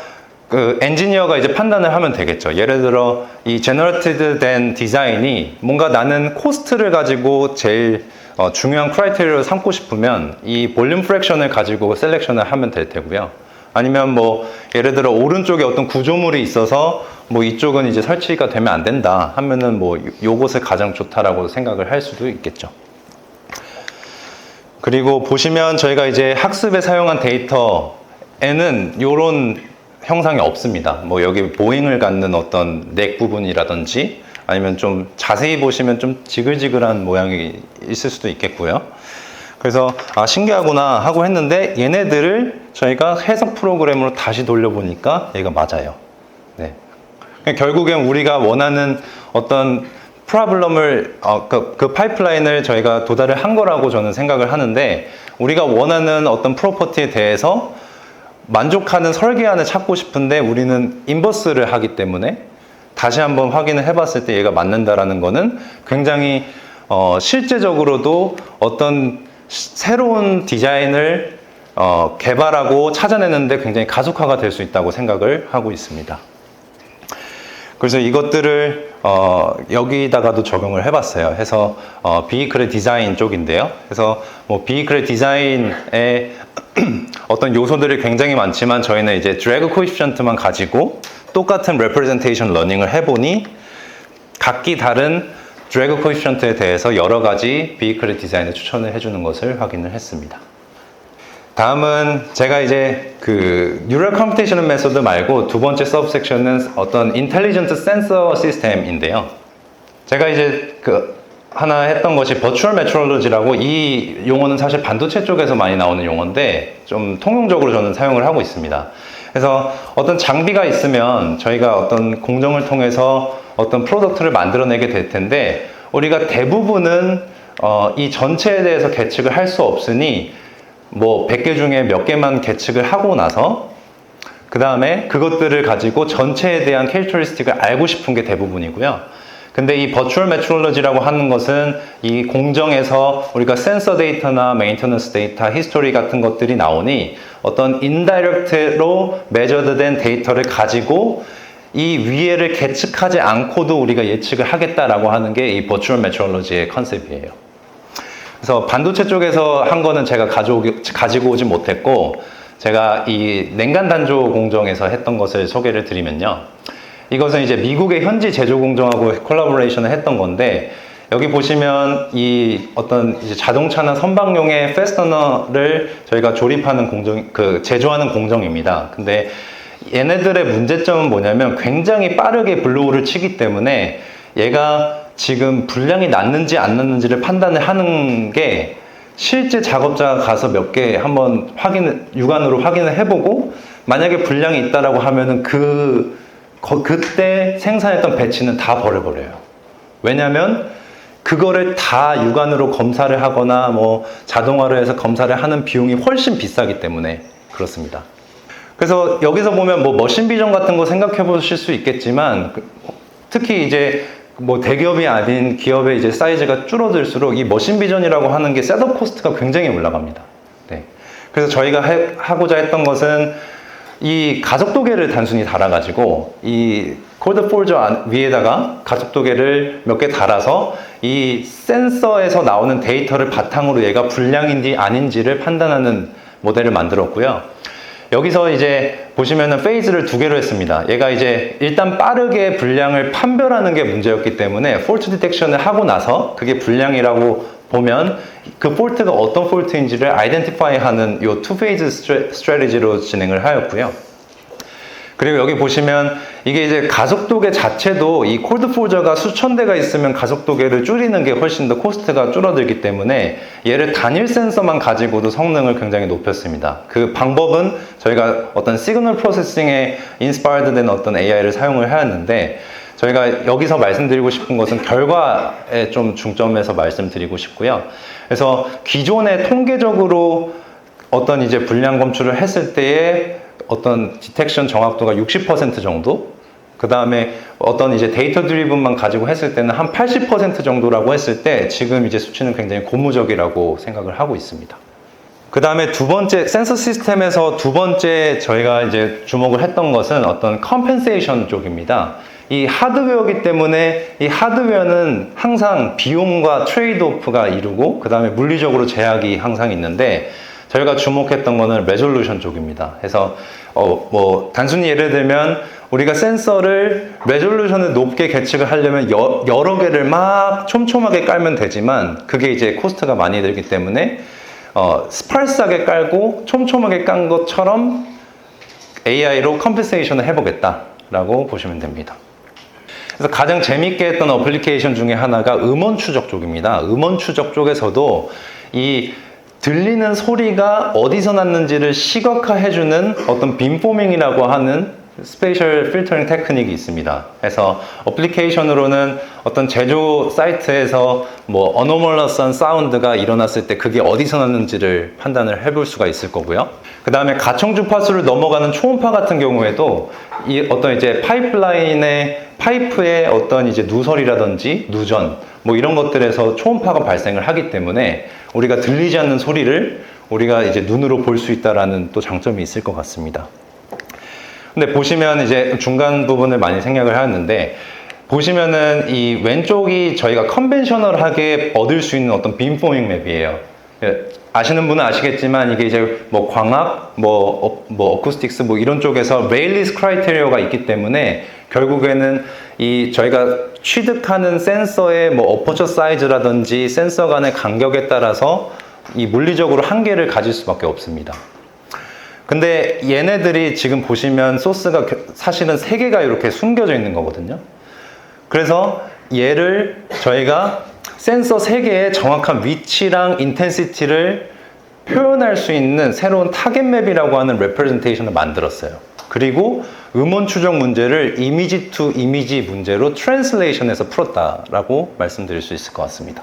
그 엔지니어가 이제 판단을 하면 되겠죠. 예를 들어 이 제너레티드 된 디자인이 뭔가 나는 코스트를 가지고 제일 중요한 크라이테리아를 삼고 싶으면 이 볼륨 프랙션을 가지고 셀렉션을 하면 될 테고요. 아니면 뭐 예를 들어 오른쪽에 어떤 구조물이 있어서 뭐 이쪽은 이제 설치가 되면 안 된다 하면은 뭐 요것을 가장 좋다라고 생각을 할 수도 있겠죠. 그리고 보시면 저희가 이제 학습에 사용한 데이터에는 요런 형상이 없습니다. 뭐 여기 보잉을 갖는 어떤 넥 부분이라든지 아니면 좀 자세히 보시면 좀 지글지글한 모양이 있을 수도 있겠고요. 그래서 아 신기하구나 하고 했는데 얘네들을 저희가 해석 프로그램으로 다시 돌려보니까 얘가 맞아요. 네. 결국엔 우리가 원하는 어떤 프로블럼을 그 파이프라인을 저희가 도달을 한 거라고 저는 생각을 하는데 우리가 원하는 어떤 프로퍼티에 대해서 만족하는 설계안을 찾고 싶은데 우리는 인버스를 하기 때문에 다시 한번 확인을 해봤을 때 얘가 맞는다라는 거는 굉장히 실제적으로도 어떤 새로운 디자인을 개발하고 찾아내는데 굉장히 가속화가 될 수 있다고 생각을 하고 있습니다. 그래서 이것들을 여기다가도 적용을 해봤어요. 해서 비이클의 디자인 쪽인데요. 그래서 뭐 비이클의 디자인에 어떤 요소들이 굉장히 많지만 저희는 이제 드래그 코에피션트만 가지고 똑같은 레프레젠테이션 러닝을 해보니 각기 다른 드래그 코에피션트에 대해서 여러 가지 비이클의 디자인을 추천을 해주는 것을 확인을 했습니다. 다음은 제가 이제 그 Neural Computation Method 말고 두 번째 서브섹션은 어떤 Intelligent Sensor System인데요. 제가 이제 그 하나 했던 것이 Virtual Metrology라고 이 용어는 사실 반도체 쪽에서 많이 나오는 용어인데 좀 통용적으로 저는 사용을 하고 있습니다. 그래서 어떤 장비가 있으면 저희가 어떤 공정을 통해서 어떤 프로덕트를 만들어내게 될 텐데 우리가 대부분은 이 전체에 대해서 계측을 할 수 없으니 뭐 100개 중에 몇 개만 계측을 하고 나서 그 다음에 그것들을 가지고 전체에 대한 캐릭터리스틱을 알고 싶은 게 대부분이고요. 근데 이 버추얼 메트롤로지라고 하는 것은 이 공정에서 우리가 센서 데이터나 메인터넌스 데이터, 히스토리 같은 것들이 나오니 어떤 인다이렉트로 메저드된 데이터를 가지고 이 위에를 계측하지 않고도 우리가 예측을 하겠다라고 하는 게 이 버추얼 메트롤로지의 컨셉이에요. 그래서 반도체 쪽에서 한 거는 제가 가지고 오지 못했고 제가 이 냉간 단조 공정에서 했던 것을 소개를 드리면요. 이것은 이제 미국의 현지 제조 공정하고 콜라보레이션을 했던 건데 여기 보시면 이 어떤 이제 자동차나 선박용의 페스터너를 저희가 조립하는 공정, 제조하는 공정입니다. 근데 얘네들의 문제점은 뭐냐면 굉장히 빠르게 블로우를 치기 때문에 얘가 지금 불량이 났는지 안 났는지를 판단을 하는 게 실제 작업자가 가서 몇 개 한번 육안으로 확인을 해보고 만약에 불량이 있다라고 하면은 그때 생산했던 배치는 다 버려버려요. 왜냐면 그거를 다 육안으로 검사를 하거나 뭐 자동화로 해서 검사를 하는 비용이 훨씬 비싸기 때문에 그렇습니다. 그래서 여기서 보면 뭐 머신 비전 같은 거 생각해 보실 수 있겠지만 특히 이제 뭐 대기업이 아닌 기업의 이제 사이즈가 줄어들수록 이 머신 비전이라고 하는 게 셋업 코스트가 굉장히 올라갑니다. 네. 그래서 저희가 하고자 했던 것은 이 가속도계를 단순히 달아가지고 이 콜드 폴저 위에다가 가속도계를 몇 개 달아서 이 센서에서 나오는 데이터를 바탕으로 얘가 불량인지 아닌지를 판단하는 모델을 만들었고요. 여기서 이제 보시면은 페이즈를 두 개로 했습니다. 얘가 이제 일단 빠르게 불량을 판별하는 게 문제였기 때문에 폴트 디텍션을 하고 나서 그게 불량이라고 보면 그 폴트가 어떤 폴트인지를 아이덴티파이 하는 요 투 페이즈 스트래티지로 진행을 하였고요. 그리고 여기 보시면 이게 이제 가속도계 자체도 이 콜드 폴저가 수천 대가 있으면 가속도계를 줄이는 게 훨씬 더 코스트가 줄어들기 때문에 얘를 단일 센서만 가지고도 성능을 굉장히 높였습니다. 그 방법은 저희가 어떤 시그널 프로세싱에 인스파이어드 된 어떤 AI를 사용을 하였는데 저희가 여기서 말씀드리고 싶은 것은 결과에 좀 중점해서 말씀드리고 싶고요. 그래서 기존에 통계적으로 어떤 이제 불량 검출을 했을 때에 어떤 디텍션 정확도가 60% 정도, 그 다음에 어떤 이제 데이터 드리븐만 가지고 했을 때는 한 80% 정도라고 했을 때 지금 이제 수치는 굉장히 고무적이라고 생각을 하고 있습니다. 그 다음에 두 번째 센서 시스템에서 두 번째 저희가 이제 주목을 했던 것은 어떤 컴펜세이션 쪽입니다. 이 하드웨어이기 때문에 이 하드웨어는 항상 비용과 트레이드 오프가 이루고 그 다음에 물리적으로 제약이 항상 있는데 저희가 주목했던 거는 레졸루션 쪽입니다. 그래서 뭐 단순히 예를 들면 우리가 센서를 레졸루션을 높게 계측을 하려면 여러 개를 막 촘촘하게 깔면 되지만 그게 이제 코스트가 많이 들기 때문에 스팔스하게 깔고 촘촘하게 깐 것처럼 AI로 컴pen세이션을 해보겠다라고 보시면 됩니다. 그래서 가장 재밌게 했던 어플리케이션 중에 하나가 음원 추적 쪽입니다. 음원 추적 쪽에서도 이 들리는 소리가 어디서 났는지를 시각화해주는 어떤 빔포밍이라고 하는 스페셜 필터링 테크닉이 있습니다. 그래서 어플리케이션으로는 어떤 제조 사이트에서 뭐 어노멀러스한 사운드가 일어났을 때 그게 어디서 났는지를 판단을 해볼 수가 있을 거고요. 그 다음에 가청 주파수를 넘어가는 초음파 같은 경우에도 이 어떤 이제 파이프의 어떤 이제 누설이라든지 누전 뭐 이런 것들에서 초음파가 발생을 하기 때문에 우리가 들리지 않는 소리를 우리가 이제 눈으로 볼 수 있다라는 또 장점이 있을 것 같습니다. 근데 보시면 이제 중간 부분을 많이 생략을 하는데 보시면은 이 왼쪽이 저희가 컨벤셔널하게 얻을 수 있는 어떤 빔포밍 맵이에요. 아시는 분은 아시겠지만 이게 이제 뭐 광학, 뭐 어쿠스틱스 뭐 이런 쪽에서 레일리스 크라이테리어가 있기 때문에 결국에는 이 저희가 취득하는 센서의 뭐 어퍼처 사이즈라든지 센서 간의 간격에 따라서 이 물리적으로 한계를 가질 수밖에 없습니다. 근데 얘네들이 지금 보시면 소스가 사실은 3개가 이렇게 숨겨져 있는 거거든요. 그래서 얘를 저희가 센서 3개의 정확한 위치랑 인텐시티를 표현할 수 있는 새로운 타겟 맵이라고 하는 레프레젠테이션을 만들었어요. 그리고 음원 추적 문제를 이미지 투 이미지 문제로 트랜슬레이션해서 풀었다라고 말씀드릴 수 있을 것 같습니다.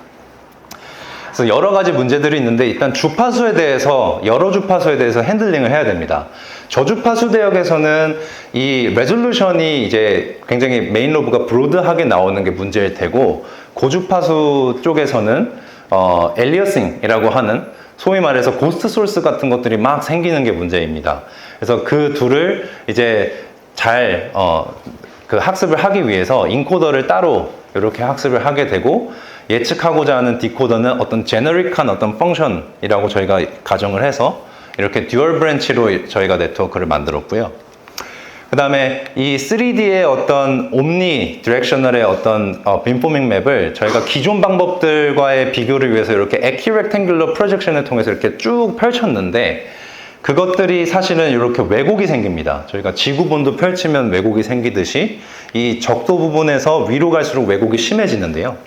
그래서 여러 가지 문제들이 있는데 일단 주파수에 대해서 여러 주파수에 대해서 핸들링을 해야 됩니다. 저주파수 대역에서는 이 레졸루션이 이제 굉장히 메인 로브가 브로드하게 나오는 게 문제일 테고 고주파수 쪽에서는 엘리어싱이라고 하는 소위 말해서 고스트 소스 같은 것들이 막 생기는 게 문제입니다. 그래서 그 둘을 이제 잘 그 학습을 하기 위해서 인코더를 따로 이렇게 학습을 하게 되고 예측하고자 하는 디코더는 어떤 제너릭한 어떤 펑션이라고 저희가 가정을 해서 이렇게 듀얼 브랜치로 저희가 네트워크를 만들었고요. 그 다음에 이 3D의 어떤 옴니 디렉셔널의 어떤 빔포밍 맵을 저희가 기존 방법들과의 비교를 위해서 이렇게 에키렉탱귤러 프로젝션을 통해서 이렇게 쭉 펼쳤는데 그것들이 사실은 이렇게 왜곡이 생깁니다. 저희가 지구본도 펼치면 왜곡이 생기듯이 이 적도 부분에서 위로 갈수록 왜곡이 심해지는데요.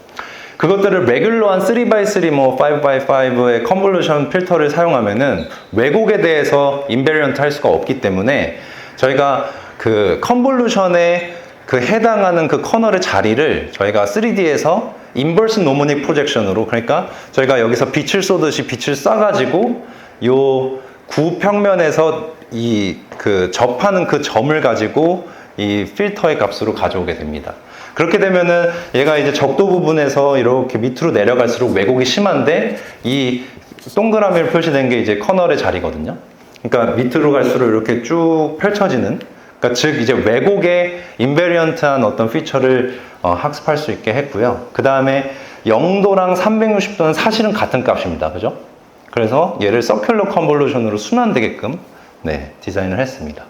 그것들을 레귤러한 3x3, 뭐 5x5의 컨볼루션 필터를 사용하면은 왜곡에 대해서 인베리언트 할 수가 없기 때문에 저희가 그 컨볼루션에 그 해당하는 그 커널의 자리를 저희가 3D에서 인버스 노모닉 프로젝션으로 그러니까 저희가 여기서 빛을 쏘듯이 빛을 쏴가지고 요 구평면에서 이 그 접하는 그 점을 가지고 이 필터의 값으로 가져오게 됩니다. 그렇게 되면은 얘가 이제 적도 부분에서 이렇게 밑으로 내려갈수록 왜곡이 심한데 이 동그라미로 표시된 게 이제 커널의 자리거든요. 그러니까 밑으로 갈수록 이렇게 쭉 펼쳐지는 그러니까 즉 이제 왜곡의 인베리언트한 어떤 피처를 학습할 수 있게 했고요. 그 다음에 0도랑 360도는 사실은 같은 값입니다. 그죠? 그래서 얘를 서큘러 컨볼루션으로 순환되게끔 디자인을 했습니다.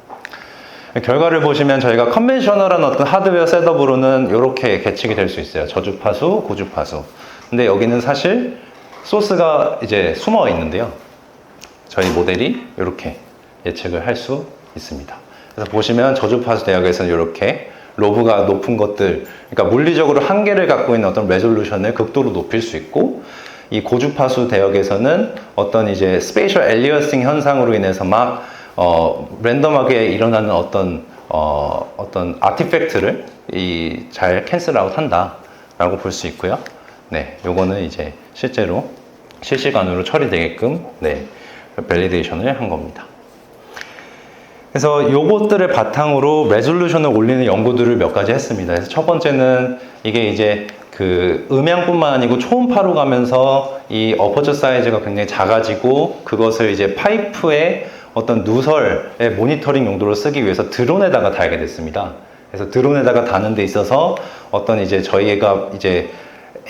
결과를 보시면 저희가 컨벤셔널한 어떤 하드웨어 셋업으로는 이렇게 계측이 될 수 있어요. 저주파수, 고주파수. 근데 여기는 사실 소스가 이제 숨어 있는데요. 저희 모델이 이렇게 예측을 할 수 있습니다. 그래서 보시면 저주파수 대역에서는 이렇게 로브가 높은 것들, 그러니까 물리적으로 한계를 갖고 있는 어떤 레졸루션을 극도로 높일 수 있고, 이 고주파수 대역에서는 어떤 이제 스페이셜 엘리어싱 현상으로 인해서 막 랜덤하게 일어나는 어떤 아티팩트를 잘 캔슬 아웃 한다라고 볼 수 있고요. 네, 요거는 이제 실제로 실시간으로 처리되게끔 밸리데이션을 한 겁니다. 그래서 요것들을 바탕으로 레졸루션을 올리는 연구들을 몇 가지 했습니다. 그래서 첫 번째는 이게 이제 그 음향뿐만 아니고 초음파로 가면서 이 어퍼처 사이즈가 굉장히 작아지고 그것을 이제 파이프의 어떤 누설의 모니터링 용도로 쓰기 위해서 드론에다가 달게 됐습니다. 그래서 드론에다가 다는 데 있어서 어떤 이제 저희가 이제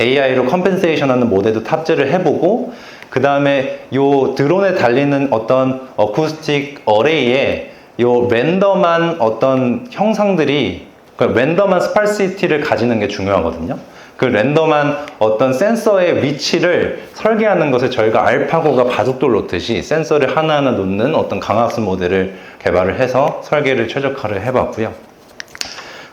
AI로 컴펜세이션 하는 모델도 탑재를 해보고, 그 다음에 요 드론에 달리는 어떤 어쿠스틱 어레이에 요 랜덤한 어떤 형상들이, 그러니까 랜덤한 스파시티를 가지는 게 중요하거든요. 그 랜덤한 어떤 센서의 위치를 설계하는 것을 저희가 알파고가 바둑돌 놓듯이 센서를 하나하나 놓는 어떤 강학습 모델을 개발을 해서 설계를 최적화를 해봤고요.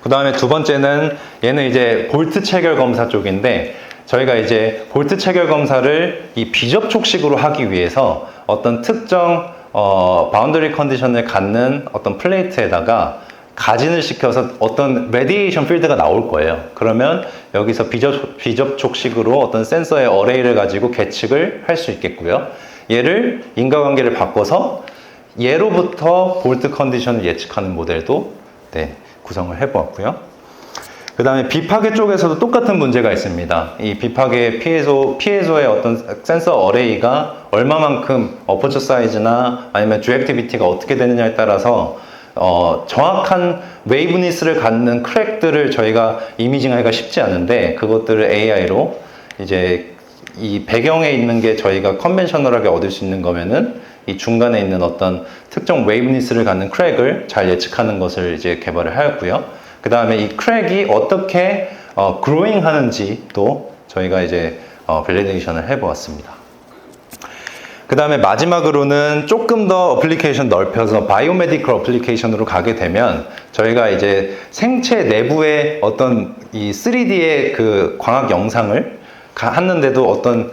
그 다음에 두 번째는 얘는 이제 볼트 체결 검사 쪽인데, 저희가 이제 볼트 체결 검사를 이 비접촉식으로 하기 위해서 어떤 특정 바운더리 컨디션을 갖는 어떤 플레이트에다가 가진을 시켜서 어떤 레디에이션 필드가 나올 거예요. 그러면 여기서 비접촉식으로 어떤 센서의 어레이를 가지고 계측을 할 수 있겠고요. 얘를 인과관계를 바꿔서 얘로부터 볼트 컨디션을 예측하는 모델도 구성을 해보았고요. 그 다음에 비파괴 쪽에서도 똑같은 문제가 있습니다. 이 비파괴 피에소의 어떤 센서 어레이가 얼마만큼 어퍼처 사이즈나 아니면 디렉티비티가 어떻게 되느냐에 따라서 정확한 웨이브니스를 갖는 크랙들을 저희가 이미징하기가 쉽지 않은데, 그것들을 AI로 이제 이 배경에 있는 게 저희가 컨벤셔널하게 얻을 수 있는 거면은 이 중간에 있는 어떤 특정 웨이브니스를 갖는 크랙을 잘 예측하는 것을 이제 개발을 하였고요. 그 다음에 이 크랙이 어떻게 그로잉 하는지도 저희가 이제 밸리데이션을 해보았습니다. 그 다음에 마지막으로는 조금 더 어플리케이션 넓혀서 바이오메디컬 어플리케이션으로 가게 되면, 저희가 이제 생체 내부의 어떤 이 3D의 그 광학 영상을 하는데도 어떤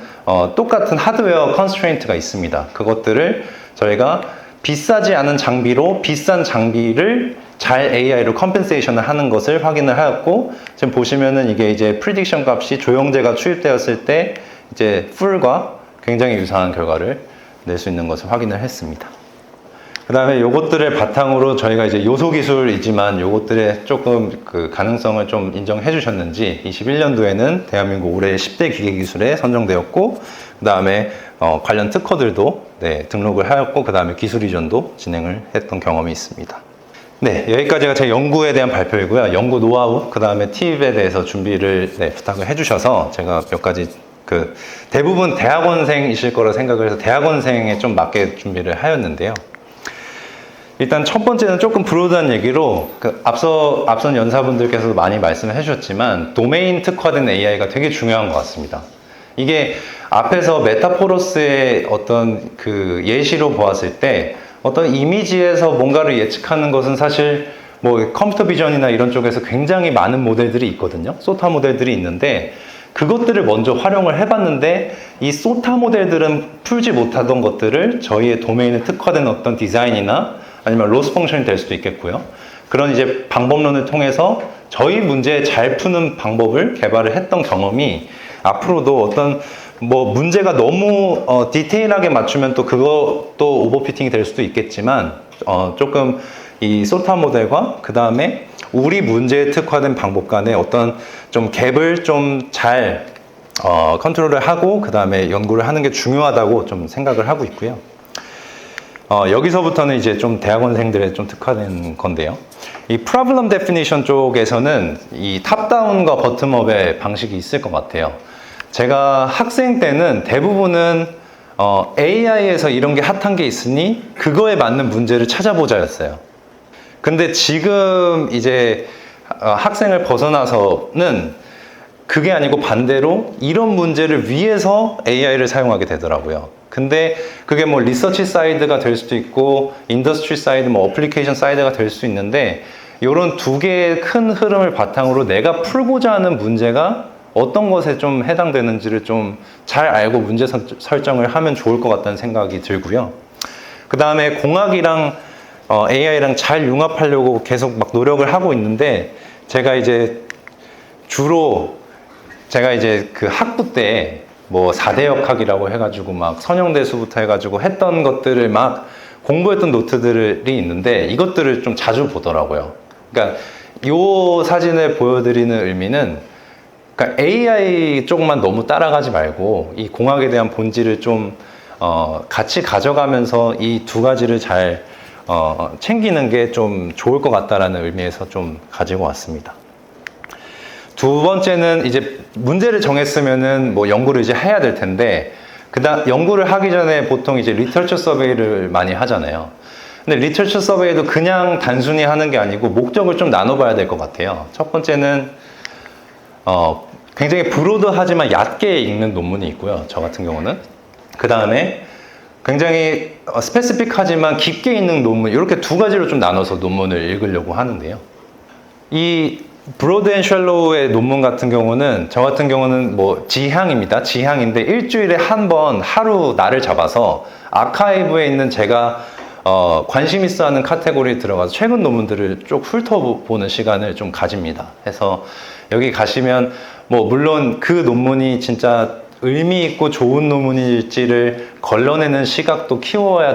똑같은 하드웨어 컨스트레인트가 있습니다. 그것들을 저희가 비싸지 않은 장비로 비싼 장비를 잘 AI로 컴펜세이션을 하는 것을 확인을 하였고, 지금 보시면은 이게 이제 프리딕션 값이 조형제가 추입되었을 때 이제 풀과 굉장히 유사한 결과를 낼 수 있는 것을 확인을 했습니다. 그 다음에 요것들을 바탕으로 저희가 이제 요소 기술이지만 요것들의 조금 그 가능성을 좀 인정해 주셨는지 21년도에는 대한민국 올해 10대 기계 기술에 선정되었고, 그 다음에 관련 특허들도 등록을 하였고, 그 다음에 기술 이전도 진행을 했던 경험이 있습니다. 네, 여기까지가 제 연구에 대한 발표이고요. 연구 노하우, 그 다음에 팁에 대해서 준비를 부탁을 해주셔서 제가 몇 가지 대부분 대학원생이실 거라 생각을 해서 대학원생에 좀 맞게 준비를 하였는데요. 일단 첫 번째는 조금 브로드한 얘기로 앞선 연사분들께서도 많이 말씀을 해주셨지만 도메인 특화된 AI가 되게 중요한 것 같습니다. 이게 앞에서 메타포로스의 어떤 그 예시로 보았을 때 어떤 이미지에서 뭔가를 예측하는 것은 사실 뭐 컴퓨터 비전이나 이런 쪽에서 굉장히 많은 모델들이 있거든요. 소타 모델들이 있는데 그것들을 먼저 활용을 해봤는데 이 소타 모델들은 풀지 못하던 것들을 저희의 도메인에 특화된 어떤 디자인이나 아니면 로스 펑션이 될 수도 있겠고요. 그런 이제 방법론을 통해서 저희 문제 잘 푸는 방법을 개발을 했던 경험이 앞으로도 어떤 뭐 문제가 너무 디테일하게 맞추면 또 그것도 오버피팅이 될 수도 있겠지만 조금 이 소타 모델과 그 다음에 우리 문제에 특화된 방법 간의 어떤 좀 갭을 좀 잘 컨트롤을 하고 그 다음에 연구를 하는 게 중요하다고 좀 생각을 하고 있고요. 여기서부터는 이제 좀 대학원생들에 좀 특화된 건데요. 이 problem definition 쪽에서는 이 탑다운과 버텀업의 방식이 있을 것 같아요. 제가 학생 때는 대부분은 AI에서 이런 게 핫한 게 있으니 그거에 맞는 문제를 찾아보자였어요. 근데 지금 이제 학생을 벗어나서는 그게 아니고 반대로 이런 문제를 위해서 AI를 사용하게 되더라고요. 근데 그게 뭐 리서치 사이드가 될 수도 있고 인더스트리 사이드, 뭐 어플리케이션 사이드가 될 수 있는데 이런 두 개의 큰 흐름을 바탕으로 내가 풀고자 하는 문제가 어떤 것에 좀 해당되는지를 좀 잘 알고 문제 설정을 하면 좋을 것 같다는 생각이 들고요. 그 다음에 공학이랑 AI랑 잘 융합하려고 계속 막 노력을 하고 있는데 제가 이제 그 학부 때 뭐 4대 역학이라고 해가지고 막 선형대수부터 해가지고 했던 것들을 막 공부했던 노트들이 있는데 이것들을 좀 자주 보더라고요. 그러니까 이 사진을 보여드리는 의미는 그러니까 AI 쪽만 너무 따라가지 말고 이 공학에 대한 본질을 좀 같이 가져가면서 이 두 가지를 잘 챙기는 게 좀 좋을 것 같다라는 의미에서 좀 가지고 왔습니다. 두 번째는 이제 문제를 정했으면은 뭐 연구를 이제 해야 될 텐데, 그다음 연구를 하기 전에 보통 이제 리터처 서베이를 많이 하잖아요. 근데 리터처 서베이도 그냥 단순히 하는 게 아니고 목적을 좀 나눠봐야 될 것 같아요. 첫 번째는 굉장히 브로드하지만 얕게 읽는 논문이 있고요. 저 같은 경우는. 그 다음에 굉장히 스페시픽하지만 깊게 읽는 논문, 이렇게 두 가지로 좀 나눠서 논문을 읽으려고 하는데요. 이 브로드 앤 셜로우의 논문 같은 경우는, 저 같은 경우는 뭐 지향입니다. 지향인데 일주일에 한 번 하루 날을 잡아서 아카이브에 있는 제가 관심 있어 하는 카테고리에 들어가서 최근 논문들을 쭉 훑어보는 시간을 좀 가집니다. 해서 여기 가시면 뭐 물론 그 논문이 진짜 의미 있고 좋은 논문일지를 걸러내는 시각도 키워야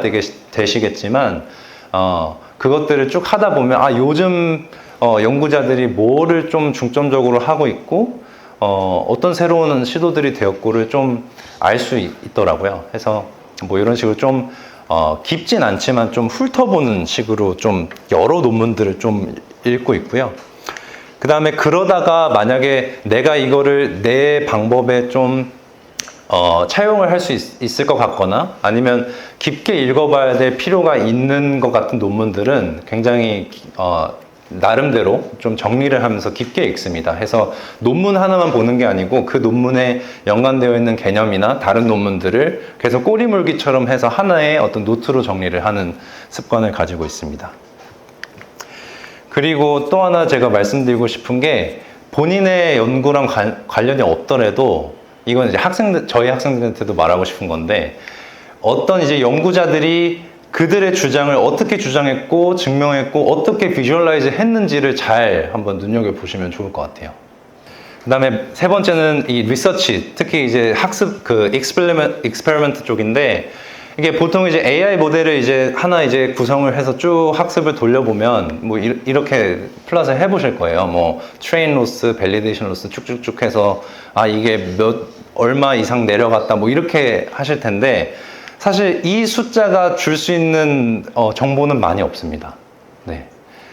되시겠지만, 그것들을 쭉 하다 보면 요즘 연구자들이 뭐를 좀 중점적으로 하고 있고 어떤 새로운 시도들이 되었고를 좀 알 수 있더라고요. 해서 뭐 이런 식으로 좀 깊진 않지만 좀 훑어보는 식으로 좀 여러 논문들을 좀 읽고 있고요. 그 다음에 그러다가 만약에 내가 이거를 내 방법에 좀 차용을 할 수 있을 것 같거나 아니면 깊게 읽어봐야 될 필요가 있는 것 같은 논문들은 굉장히 나름대로 좀 정리를 하면서 깊게 읽습니다. 해서 논문 하나만 보는 게 아니고 그 논문에 연관되어 있는 개념이나 다른 논문들을 계속 꼬리물기처럼 해서 하나의 어떤 노트로 정리를 하는 습관을 가지고 있습니다. 그리고 또 하나 제가 말씀드리고 싶은 게, 본인의 연구랑 관련이 없더라도 이건 이제 저희 학생들한테도 말하고 싶은 건데, 어떤 이제 연구자들이 그들의 주장을 어떻게 주장했고 증명했고 어떻게 비주얼라이즈 했는지를 잘 한번 눈여겨보시면 좋을 것 같아요. 그 다음에 세 번째는 이 리서치, 특히 이제 학습, 익스페리먼트 쪽인데, 이게 보통 이제 AI 모델을 이제 하나 이제 구성을 해서 쭉 학습을 돌려보면 뭐 이렇게 플롯을 해보실 거예요. 뭐 트레인 로스, 밸리데이션 로스 쭉쭉쭉 해서 이게 얼마 이상 내려갔다 뭐 이렇게 하실 텐데, 사실 이 숫자가 줄 수 있는 정보는 많이 없습니다. 네.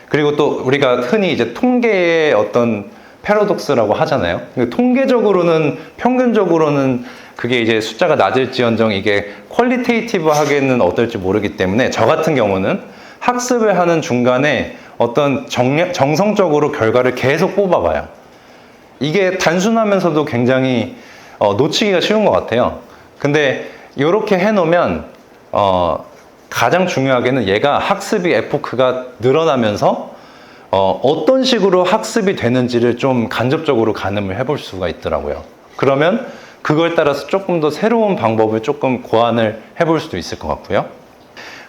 그리고 또 우리가 흔히 이제 통계의 어떤 패러독스라고 하잖아요. 통계적으로는, 평균적으로는 그게 이제 숫자가 낮을지언정 이게 퀄리테이티브하게는 어떨지 모르기 때문에, 저 같은 경우는 학습을 하는 중간에 어떤 정성적으로 결과를 계속 뽑아봐요. 이게 단순하면서도 굉장히 놓치기가 쉬운 것 같아요. 근데 이렇게 해놓으면 가장 중요하게는 얘가 학습이 에포크가 늘어나면서 어떤 식으로 학습이 되는지를 좀 간접적으로 가늠을 해볼 수가 있더라고요. 그러면 그걸 따라서 조금 더 새로운 방법을 조금 고안을 해볼 수도 있을 것 같고요.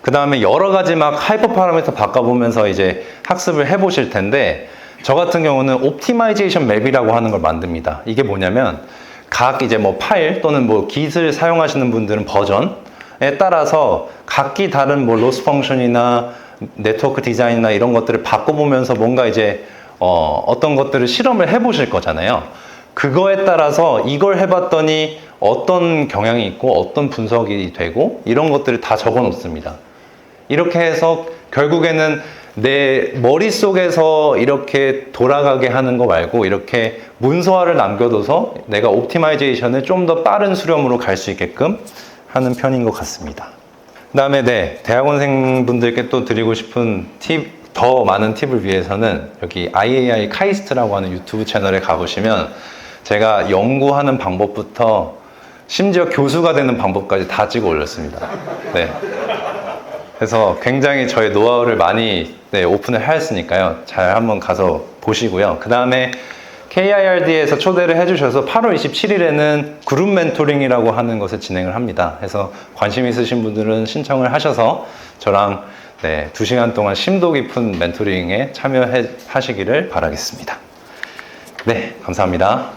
그 다음에 여러 가지 막 하이퍼 파라미터 바꿔보면서 이제 학습을 해보실 텐데, 저 같은 경우는 옵티마이제이션 맵이라고 하는 걸 만듭니다. 이게 뭐냐면 각 이제 뭐 파일 또는 뭐 깃을 사용하시는 분들은 버전에 따라서 각기 다른 뭐 로스 펑션이나 네트워크 디자인이나 이런 것들을 바꿔보면서 뭔가 이제 어떤 것들을 실험을 해보실 거잖아요. 그거에 따라서 이걸 해봤더니 어떤 경향이 있고 어떤 분석이 되고 이런 것들을 다 적어 놓습니다. 이렇게 해서 결국에는 내 머릿속에서 이렇게 돌아가게 하는 거 말고 이렇게 문서화를 남겨둬서 내가 옵티마이제이션을 좀 더 빠른 수렴으로 갈 수 있게끔 하는 편인 것 같습니다. 그 다음에 대학원생분들께 또 드리고 싶은 팁, 더 많은 팁을 위해서는 여기 IAI 카이스트라고 하는 유튜브 채널에 가보시면 제가 연구하는 방법부터 심지어 교수가 되는 방법까지 다 찍어 올렸습니다. 네. 그래서 굉장히 저의 노하우를 많이 오픈을 하였으니까요. 잘 한번 가서 보시고요. 그 다음에 KIRD에서 초대를 해주셔서 8월 27일에는 그룹 멘토링이라고 하는 것을 진행을 합니다. 그래서 관심 있으신 분들은 신청을 하셔서 저랑 2시간 동안 심도 깊은 멘토링에 참여하시기를 바라겠습니다. 네, 감사합니다.